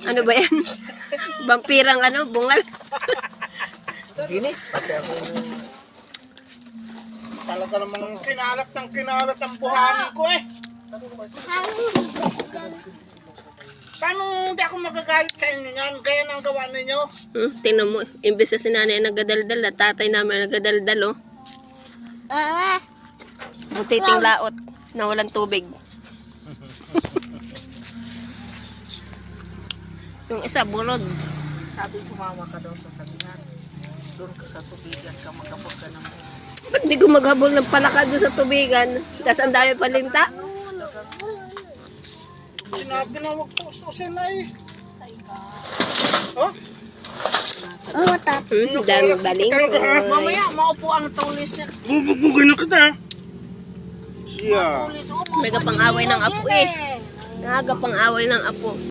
Ano ba yan? Vampirang ano, bungal. Gini, pati ako. Talaga namang kinalat ang buhangin ko eh. Paano hindi ako magagalit sa inyo yan? Kaya nang gawa ninyo? Tingnan mo, imbes na si nanay nagadaldal, at tatay namin nagadaldal, oh. Butiting laot na walang tubig. Yung isa, burod. Sabi sumama ka daw sa sabihan. Doon ka sa tubigan ka, magkapag ka naman. Ba't di ko maghabol ng palakad doon sa tubigan? Tapos ang dami palinta. Sinabi na huwag po susin ay. Oh? Dami baling. Mamaya, maupo ang tulis niya. Bubugbugin na kita. Siya. May kapang away ng apo eh. Nagapang away ng apo.